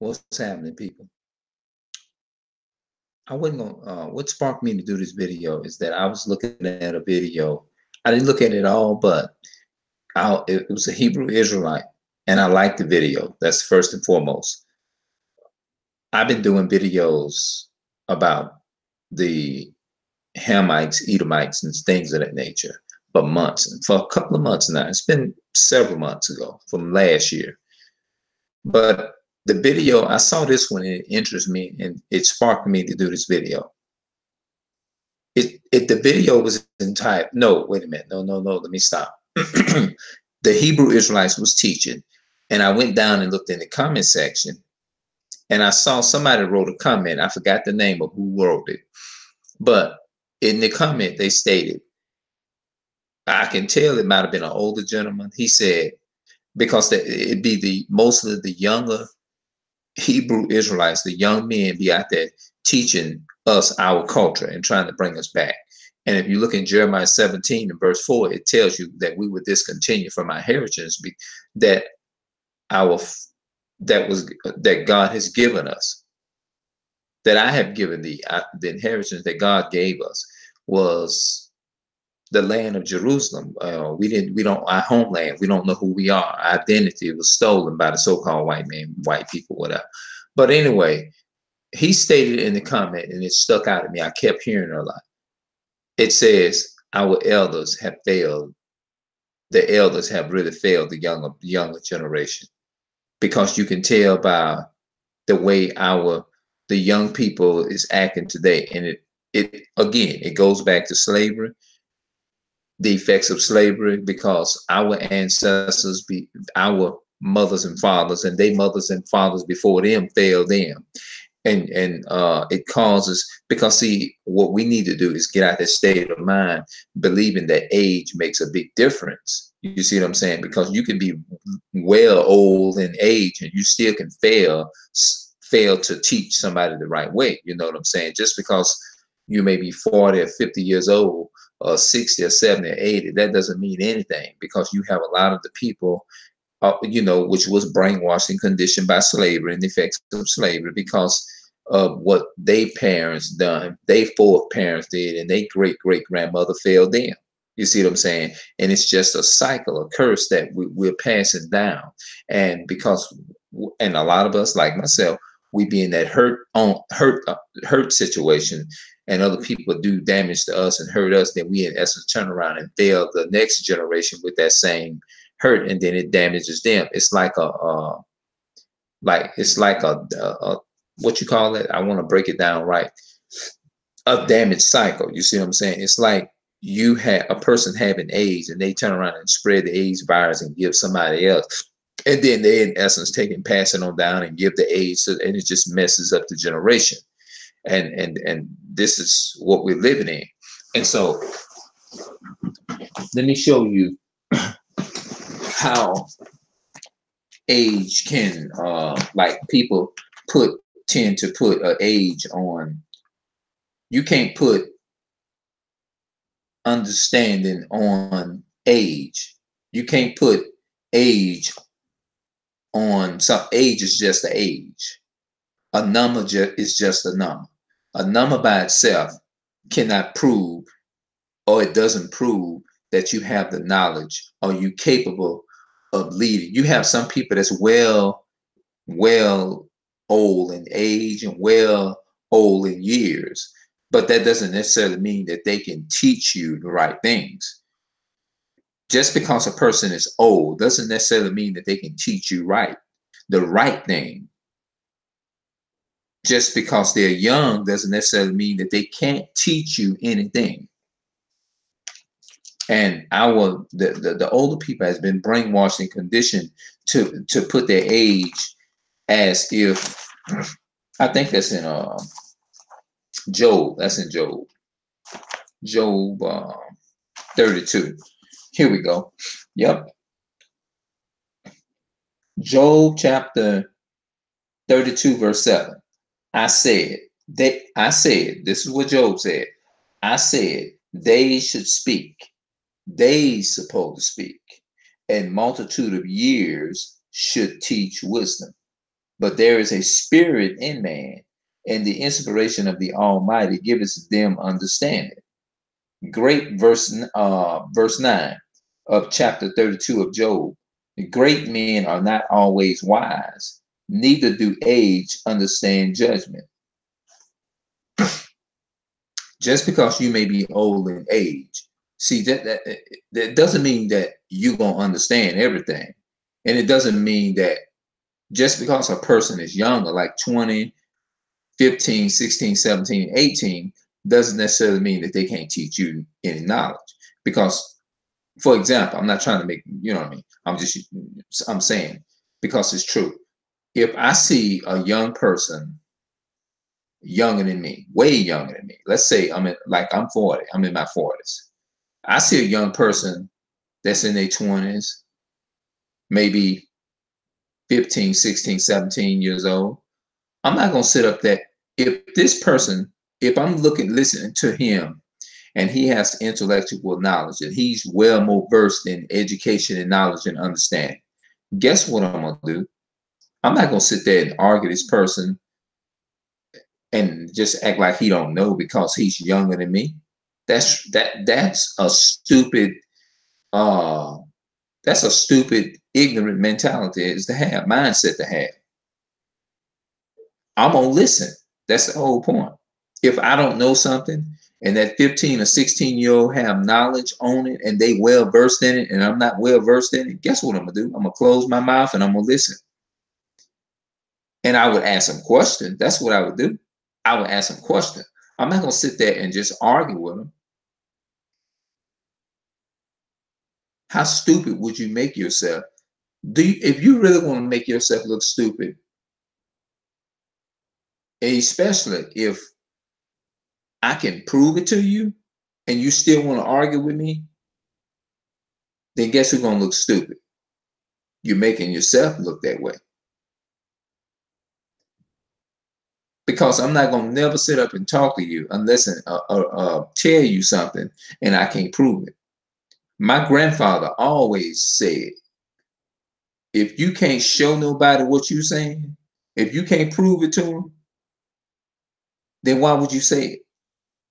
What's happening, people? I wasn't gonna. What sparked me to do this video is that I was looking at a video. I didn't look at it all, but it was a Hebrew Israelite, and I liked the video. That's first and foremost. I've been doing videos about the Hamites, Edomites, and things of that nature for months, for a couple of months now. It's been several months ago, from last year. But the video, I saw this one, and it interested me, and it sparked me to do this video. The video was entitled, no, wait a minute, no, let me stop. The Hebrew Israelites was teaching, and I went down and looked in the comment section, and I saw somebody wrote a comment. I forgot the name of who wrote it, but in the comment they stated, I can tell it might have been an older gentleman. He said, because it'd be most of the younger Hebrew Israelites, the young men, be out there teaching us our culture and trying to bring us back. And if you look in Jeremiah 17 and verse 4, it tells you that we would discontinue from our heritage that God has given us, that I have given the inheritance that God gave us was the land of Jerusalem. Our homeland, we don't know who we are. Our identity was stolen by the so-called white people, whatever. But anyway, he stated in the comment, and it stuck out at me. I kept hearing it a lot. It says, our elders have failed. The elders have really failed the younger generation, because you can tell by the way the young people is acting today. And it goes back to slavery, the effects of slavery, because our ancestors, our mothers and fathers, and their mothers and fathers before them failed them. And it causes, because see, what we need to do is get out that state of mind, believing that age makes a big difference. You see what I'm saying? Because you can be well old in age and you still can fail to teach somebody the right way. You know what I'm saying? Just because you may be 40 or 50 years old, or 60 or 70 or 80, that doesn't mean anything, because you have a lot of the people, which was brainwashed and conditioned by slavery and the effects of slavery, because of what their parents done, their fourth parents did, and their great-great-grandmother failed them. You see what I'm saying? And it's just a cycle, a curse that we're passing down. And and a lot of us, like myself, we be in that hurt situation, and other people do damage to us and hurt us, then we in essence turn around and fail the next generation with that same hurt, and then it damages them. It's like what you call it? I want to break it down right. A damage cycle. You see what I'm saying? It's like you have a person having AIDS, and they turn around and spread the AIDS virus and give somebody else, and then they in essence pass it on down and give the AIDS, and it just messes up the generation. And this is what we're living in. And so let me show you how age can, like people tend to put an age on. You can't put understanding on age. You can't put age on some. Age is just an age. A number is just a number. A number by itself cannot prove, or it doesn't prove that you have the knowledge or you capable of leading. You have some people that's well old in age and well old in years, but that doesn't necessarily mean that they can teach you the right things. Just because a person is old doesn't necessarily mean that they can teach you the right thing. Just because they're young doesn't necessarily mean that they can't teach you anything. And the older people has been brainwashed and conditioned to put their age as if, I think that's in Job. That's in Job. Job 32. Here we go. Yep. Job chapter 32, verse 7. I said, this is what Job said. I said, they should speak. They supposed to speak. And multitude of years should teach wisdom. but there is a spirit in man, and the inspiration of the Almighty giveth them understanding. Great verse 9 of chapter 32 of Job. Great men are not always wise, neither do age understand judgment. Just because you may be old in age, see that doesn't mean that you're gonna understand everything. And it doesn't mean that just because a person is younger, like 20, 15, 16, 17, 18, doesn't necessarily mean that they can't teach you any knowledge. Because, for example, I'm not trying to make, you know what I mean? I'm saying, because it's true. If I see a young person younger than me, way younger than me, let's say I'm 40, I'm in my 40s. I see a young person that's in their 20s, maybe 15, 16, 17 years old. I'm not going to sit up there. If this person, if I'm listening to him and he has intellectual knowledge and he's well more versed in education and knowledge and understanding, guess what I'm going to do? I'm not going to sit there and argue this person and just act like he don't know because he's younger than me. That's a stupid, ignorant mentality is to have, mindset to have. I'm gonna listen. That's the whole point. If I don't know something and that 15 or 16-year-old have knowledge on it and they well versed in it and I'm not well versed in it, guess what I'm gonna do? I'm gonna close my mouth and I'm gonna listen. And I would ask them questions. That's what I would do. I would ask them questions. I'm not gonna sit there and just argue with them. How stupid would you make yourself? If you really want to make yourself look stupid, especially if I can prove it to you and you still want to argue with me, then guess who's going to look stupid? You're making yourself look that way. Because I'm not going to never sit up and talk to you unless tell you something and I can't prove it. My grandfather always said, if you can't show nobody what you're saying, if you can't prove it to them, then why would you say it?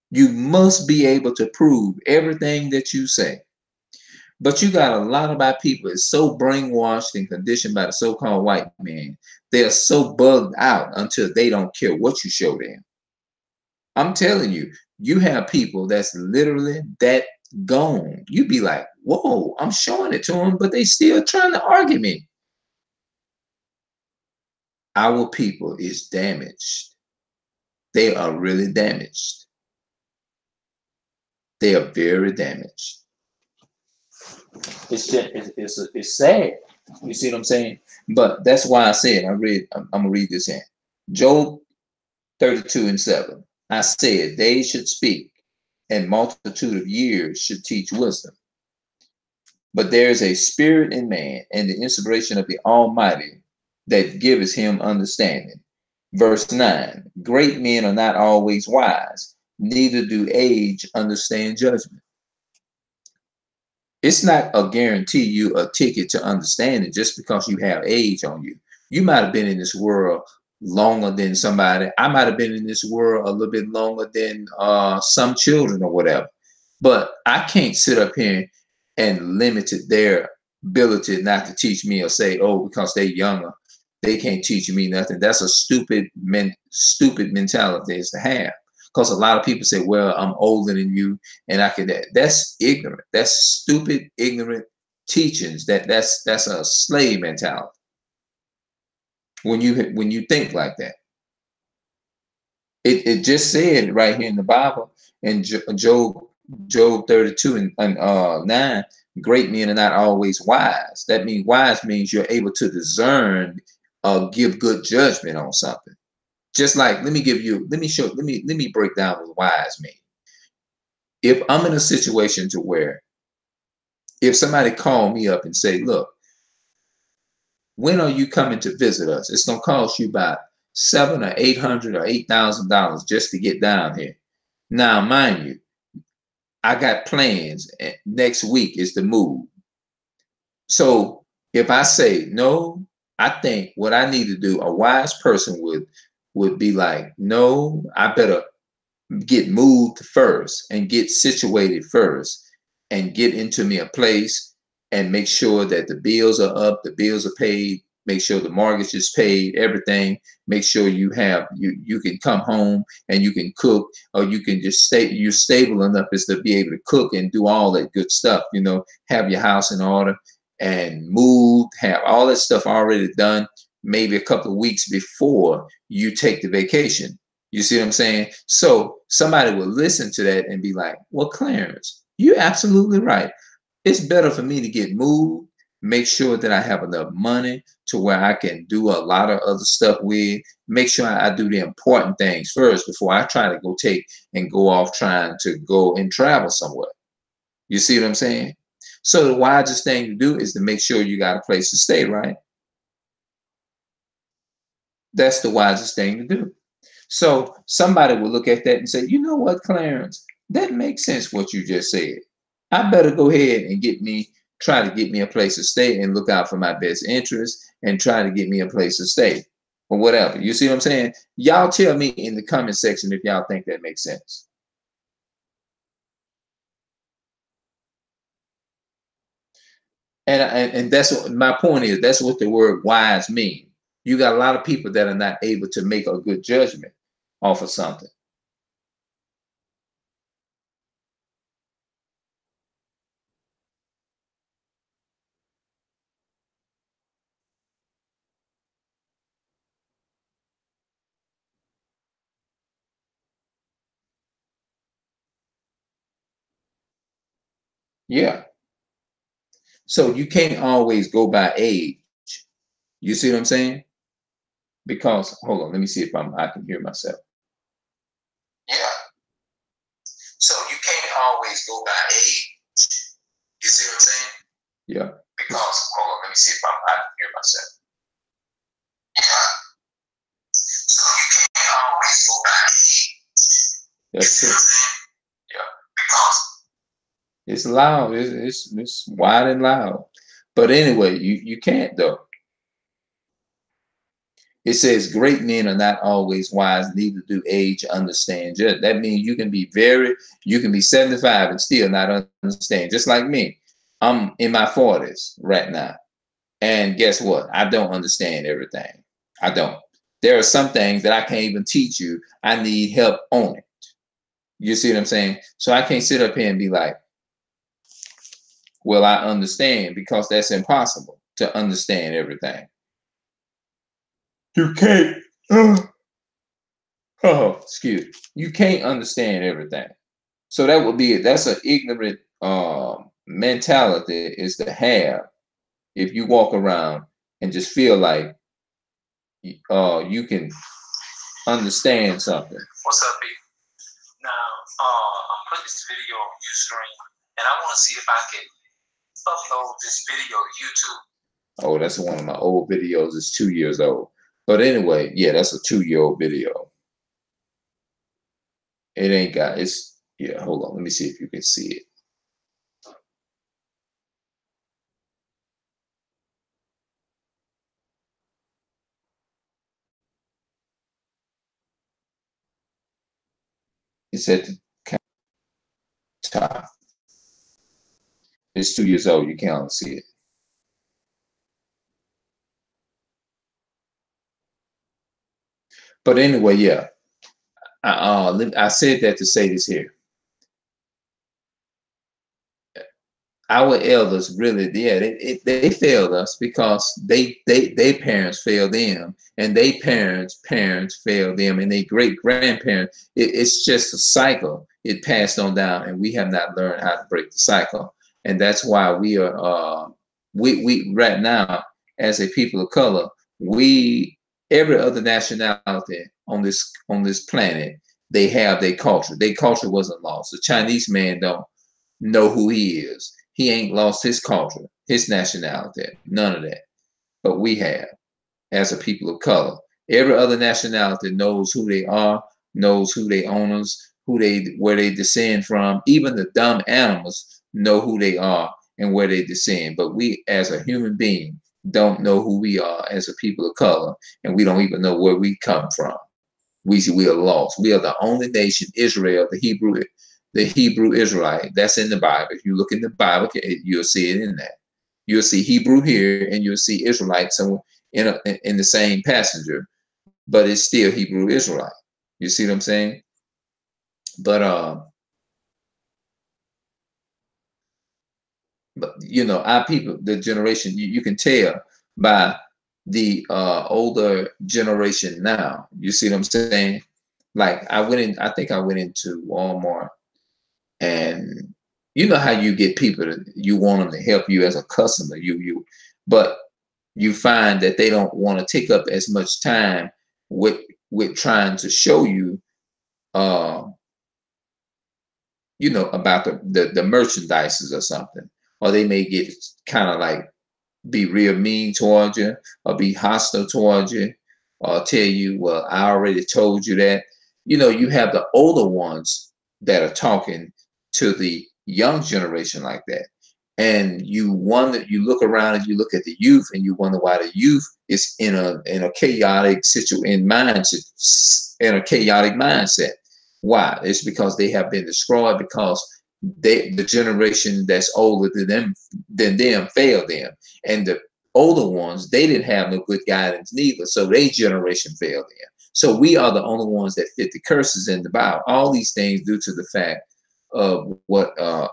You must be able to prove everything that you say. But you got a lot of our people is so brainwashed and conditioned by the so-called white man. They're so bugged out until they don't care what you show them. I'm telling you, you have people that's literally that gone. You be like, whoa, I'm showing it to them, but they still trying to argue me. Our people is damaged. They are really damaged. They are very damaged. It's just, it's sad. You see what I'm saying? But that's why I said, I'm gonna read this in Job 32:7. I said, they should speak, and multitude of years should teach wisdom. But there is a spirit in man, and the inspiration of the Almighty that giveth him understanding. Verse 9, great men are not always wise, neither do age understand judgment. It's not a guarantee you a ticket to understanding just because you have age on you. You might have been in this world longer than somebody. I might have been in this world a little bit longer than some children or whatever. But I can't sit up here and limit their ability not to teach me or say, oh, because they're younger, they can't teach me nothing. That's a stupid mentality is to have. Because a lot of people say, well, I'm older than you and I could, that's ignorant. That's stupid, ignorant teachings. That's a slave mentality. When you think like that. It just said right here in the Bible in Job 32 and 9, great men are not always wise. That means wise means you're able to discern, give good judgment on something. Just like, let me break down what wise means. If I'm in a situation to where if somebody called me up and say, look, when are you coming to visit us? It's gonna cost you about $700 or $800 or $8,000 just to get down here. Now, mind you, I got plans. Next week is the move. So if I say no, I think what I need to do, a wise person would be like, no, I better get moved first and get situated first and get into me a place and make sure that the bills are up, the bills are paid, make sure the mortgage is paid, everything. Make sure you can come home and you can cook, or you can just you're stable enough as to be able to cook and do all that good stuff, have your house in order and move, have all that stuff already done, maybe a couple of weeks before you take the vacation. You see what I'm saying? So somebody will listen to that and be like, well, Clarence, you're absolutely right. It's better for me to get moved, make sure that I have enough money to where I can do a lot of other stuff with, make sure I do the important things first before I try to go off trying to go and travel somewhere. You see what I'm saying? So the wisest thing to do is to make sure you got a place to stay, right? That's the wisest thing to do. So somebody will look at that and say, you know what, Clarence, that makes sense what you just said. I better go ahead and try to get me a place to stay and look out for my best interest and try to get me a place to stay or whatever. You see what I'm saying? Y'all tell me in the comment section if y'all think that makes sense. And that's what my point is. That's what the word wise means. You got a lot of people that are not able to make a good judgment off of something. Yeah. So you can't always go by age. You see what I'm saying? Because hold on, let me see if I can hear myself. Yeah. So you can't always go by age. You see what I'm saying? Yeah. Because hold on, let me see if I can hear myself. Yeah. So you can't always go by age. That's true. Yeah. Because it's loud. It's wide and loud. But anyway, you can't though. It says great men are not always wise, neither do age understand. That means you can be 75 and still not understand. Just like me. I'm in my 40s right now. And guess what? I don't understand everything. I don't. There are some things that I can't even teach you. I need help on it. You see what I'm saying? So I can't sit up here and be like, well, I understand, because that's impossible to understand everything. You can't. Oh, excuse me. You can't understand everything. So that would be it. That's an ignorant mentality is to have if you walk around and just feel like you can understand something. What's up, B? Now, I'm putting this video on Ustream, and I want to see if I can upload this video to YouTube. Oh, that's one of my old videos. It's 2 years old. But anyway, yeah, that's a 2-year-old video. It ain't got, yeah, hold on. Let me see if you can see it. It's at the top. It's 2 years old. You can't see it. But anyway, yeah. I said that to say this here. Our elders really, yeah, they failed us because they parents failed them, and they parents failed them, and they great grandparents. It's just a cycle. It passed on down, and we have not learned how to break the cycle, and that's why we are we right now as a people of color, we every other nationality on this planet, they have their culture. Their culture wasn't lost. The Chinese man don't know who he is. He ain't lost his culture, his nationality, none of that. But we have, as a people of color. Every other nationality knows who they are, knows who they owners, where they descend from. Even the dumb animals know who they are and where they descend. But we, as a human being, don't know who we are as a people of color, and we don't even know where we come from. We are lost. We are the only nation, Israel, the Hebrew Israelite. That's in the Bible. If you look in the Bible, you'll see it in there. You'll see Hebrew here, and you'll see Israelite somewhere in the same passenger, but it's still Hebrew Israelite. You see what I'm saying? But you know, our people, the generation, you can tell by the older generation now. You see what I'm saying? Like I think I went into Walmart, and you know how you get people you want them to help you as a customer, but you find that they don't want to take up as much time with trying to show you, uh, about the merchandises or something, or they may get kind of like be real mean towards you or be hostile towards you or tell you, well, I already told you that. You have the older ones that are talking to the young generation like that. And you look around and you look at the youth and you wonder why the youth is in a chaotic in a chaotic mindset. Why? It's because they have been destroyed because the generation that's older than them failed them, and the older ones, they didn't have no good guidance neither, so their generation failed them. So we are the only ones that fit the curses in the Bible. All these things due to the fact of what of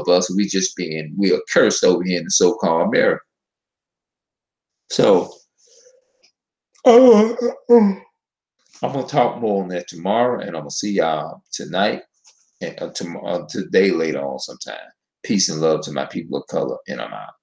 us, we are cursed over here in the so-called America. So I'm gonna talk more on that tomorrow, and I'm gonna see y'all tonight and tomorrow, today, later on sometime. Peace and love to my people of color, and I'm out.